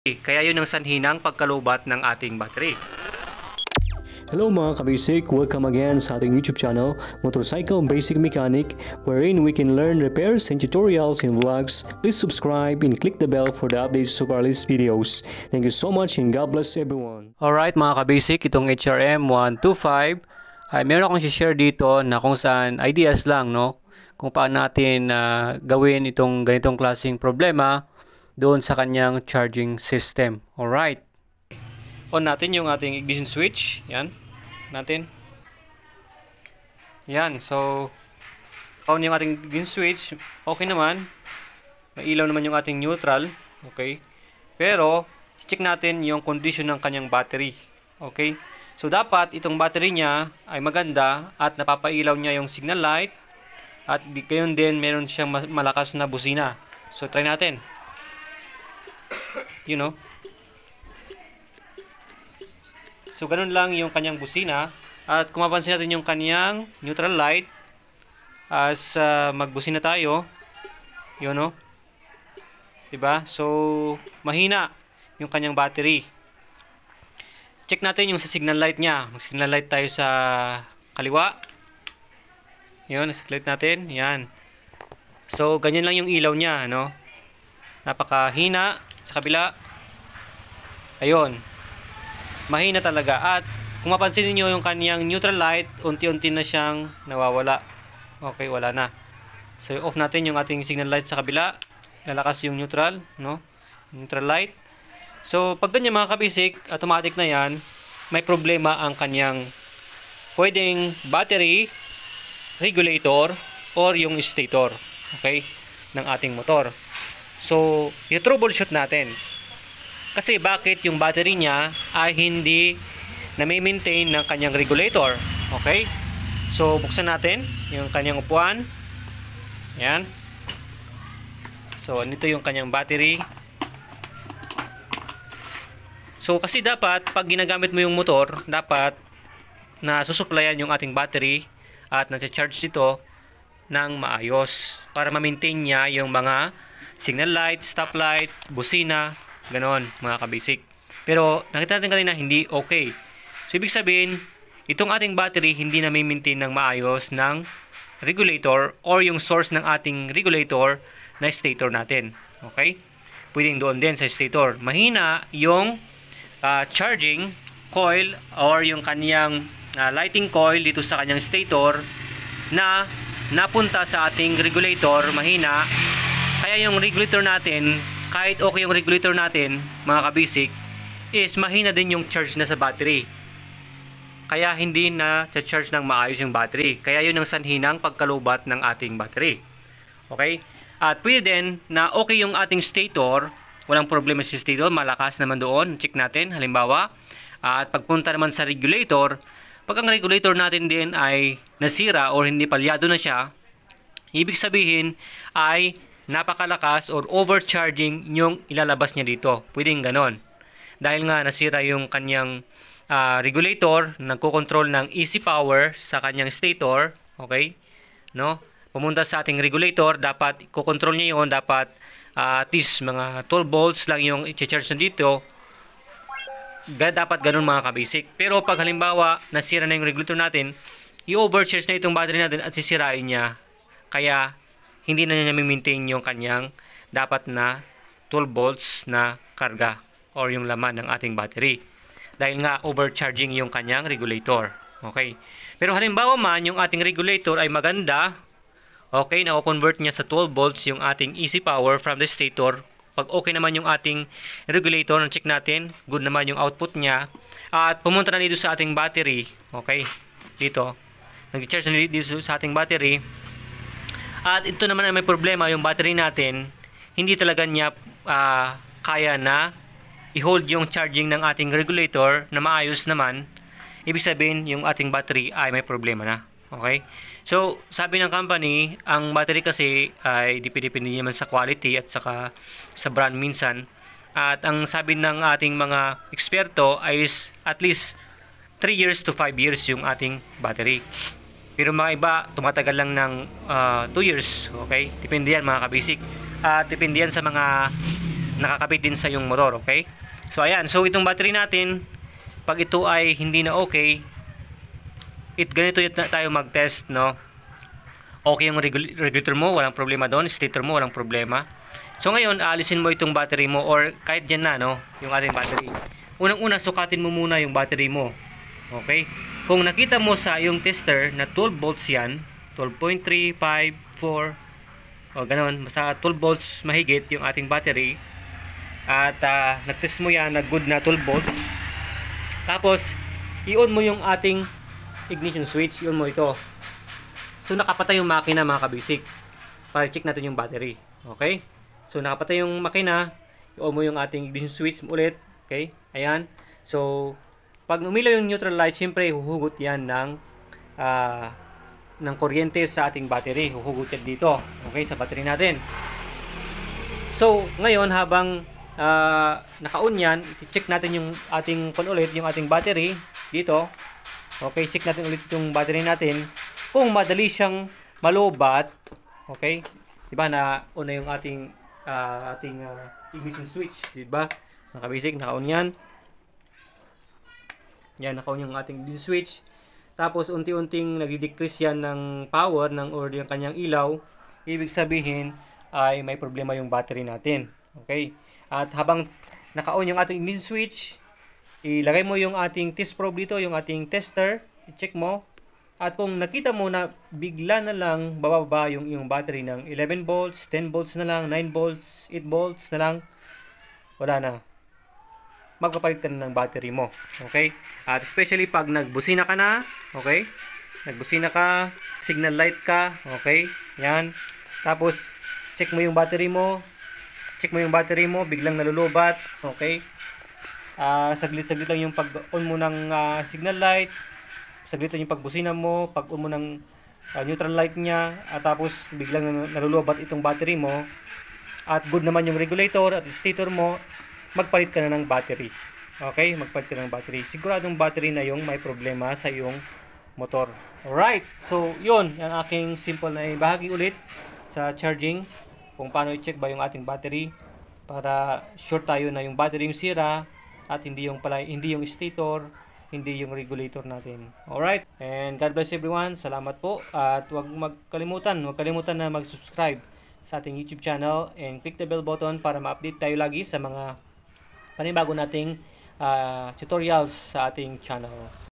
Kaya yun ang sanhi ng pagkalubat ng ating battery. Hello mga kabasic, welcome again sa ating YouTube channel, Motorcycle Basic Mechanic, wherein we can learn repairs and tutorials and vlogs. Please subscribe and click the bell for the updates of our latest videos. Thank you so much and God bless everyone. Alright mga kabasic, itong HRM 125 ay meron akong share dito na kung saan ideas lang, no? Kung paano natin gawin itong ganitong klaseng problema doon sa kanyang charging system. Alright. On natin yung ating ignition switch. Yan. Natin. Yan. So, on yung ating ignition switch. Okay naman. May ilaw naman yung ating neutral. Okay. Pero, check natin yung condition ng kanyang battery. Okay. So, dapat itong battery niya ay maganda at napapailaw niya yung signal light. At gayon din, meron siyang malakas na busina. So, try natin. You know. So, ganun lang yung kanyang busina. At kung mapansin natin yung kanyang neutral light, as magbusina tayo, yun, no? Diba? So, mahina yung kanyang battery. Check natin yung sa signal light niya. Mag-signal light tayo sa kaliwa. Yun, signal light natin. Yan. So, ganyan lang yung ilaw niya, no? Napakahina. Sa kabila, ayun, mahina talaga. At kung mapansin niyo yung kaniyang neutral light, unti-unti na siyang nawawala. Okay, wala na. So, off natin yung ating signal light sa kabila. Lalakas yung neutral, no? Neutral light. So, pag ganyan mga kabisik, automatic na yan, may problema ang kaniyang pwedeng battery, regulator, or yung stator, okay, ng ating motor. So, i-troubleshoot natin. Kasi bakit yung battery niya ay hindi na-maintain ng kanyang regulator. Okay? So, buksan natin yung kanyang upuan. Ayan. So, nito yung kanyang battery. So, kasi dapat, pag ginagamit mo yung motor, dapat na susuplayan yung ating battery at na-charge ito ng maayos para ma-maintain niya yung mga signal light, stop light, busina, ganon mga kabasic. Pero nakita natin kanina hindi okay. So ibig sabihin, itong ating battery hindi na may maintain ng maayos ng regulator or yung source ng ating regulator na stator natin. Okay? Pwedeng doon din sa stator. Mahina yung charging coil or yung kanyang lighting coil dito sa kanyang stator na napunta sa ating regulator, mahina. Kaya yung regulator natin, kahit okay yung regulator natin, mga kabasic, is mahina din yung charge na sa battery. Kaya hindi na charge ng maayos yung battery. Kaya yun ang sanhi ng pagkalubat ng ating battery. Okay? At pwede din na okay yung ating stator, walang problema sa stator, malakas naman doon. Check natin, halimbawa. At pagpunta naman sa regulator, pag ang regulator natin din ay nasira or hindi palyado na siya, ibig sabihin ay napakalakas or overcharging yung ilalabas niya dito. Pwedeng ganon. Dahil nga nasira yung kanyang regulator, nagko-control ng easy power sa kanyang stator, okay? No? Pumunta sa ating regulator, dapat i-control niya yun, dapat at least mga 12 volts lang yung i-charge na dito. Dapat ganun mga kabasic. Pero pag halimbawa nasira na yung regulator natin, i-overcharge na itong battery natin at sisirain niya. Kaya hindi na niya maintain yung kanyang dapat na 12 volts na karga or yung laman ng ating battery. Dahil nga overcharging yung kanyang regulator. Okay. Pero halimbawa man yung ating regulator ay maganda, okay, na-convert niya sa 12 volts yung ating easy power from the stator. Pag okay naman yung ating regulator, check natin, good naman yung output niya. At pumunta na dito sa ating battery. Okay. Dito. Nag-charge na dito sa ating battery. At ito naman ay may problema, yung battery natin, hindi talaga niya kaya na i-hold yung charging ng ating regulator na maayos naman. Ibig sabihin, yung ating battery ay may problema na. Okay? So, sabi ng company, ang battery kasi ay depende naman sa quality at saka sa brand minsan. At ang sabi ng ating mga eksperto ay at least 3 years to 5 years yung ating battery. Pero mga iba, tumatagal lang ng 2 years. Okay? Depende yan mga kabasic. Depende yan sa mga nakakabit din sa yung motor, okay? So ayan, so itong battery natin, pag ito ay hindi na okay, ganito yun tayo mag-test, no? Okay yung regulator mo, walang problema doon, stator mo, walang problema. So ngayon, aalisin mo itong battery mo, or kahit dyan na, no, yung ating battery. Unang-una, sukatin mo muna yung battery mo. Okay? Kung nakita mo sa yung tester na 12 volts yan, 12.3, 5, 4, o ganon, sa 12 volts mahigit yung ating battery, at nag-test mo yan na good na 12 volts, tapos i-on mo yung ating ignition switch, i-on mo ito. So nakapatay yung makina, mga kabisik, para check natin yung battery. Okay? So nakapatay yung makina, i-on mo yung ating ignition switch ulit. Okay? Ayan. So pag umilaw yung neutral light, siyempre huhugot yan ng kuryente sa ating battery. Huhugot yan dito. Okay? Sa battery natin. So ngayon, habang naka-on yan, check natin yung ating ulit, yung ating battery dito. Okay? Check natin ulit yung battery natin. Kung madali siyang malobat, okay? Diba na on na yung ating ignition switch, diba? Nakabasic, naka-on yan. Yan, naka-on yung ating ignition switch. Tapos unti-unting nagdi-decrease yan ng power or yung kanyang ilaw. Ibig sabihin ay may problema yung battery natin. Okay? At habang naka-on yung ating ignition switch, ilagay mo yung ating test probe dito, yung ating tester, i-check mo. At kung nakita mo na bigla na lang bababa yung battery ng 11 volts, 10 volts na lang, 9 volts, 8 volts na lang, wala na. Magpapalit ka na ng battery mo. Okay? At especially pag nagbusina ka na, okay? Nagbusina ka, signal light ka, okay? Yan. Tapos, check mo yung battery mo. Check mo yung battery mo, biglang nalulubat, okay? Saglit-saglit lang yung pag-on mo ng signal light. Saglit lang yung pagbusina mo, pag-on mo ng neutral light niya, at tapos biglang nalulubat itong battery mo. At good naman yung regulator at stator mo, magpalit ka na ng battery. Okay? Magpalit ka ng battery. Siguradong battery na yung may problema sa iyong motor. Alright. So, yun. Yan aking simple na ibahagi ulit sa charging. Kung paano i-check ba yung ating battery para sure tayo na yung battery yung sira at hindi yung stator, hindi yung regulator natin. Alright. And God bless everyone. Salamat po. At huwag kalimutan na mag-subscribe sa ating YouTube channel and click the bell button para ma-update tayo lagi sa mga panibago nating tutorials sa ating channel.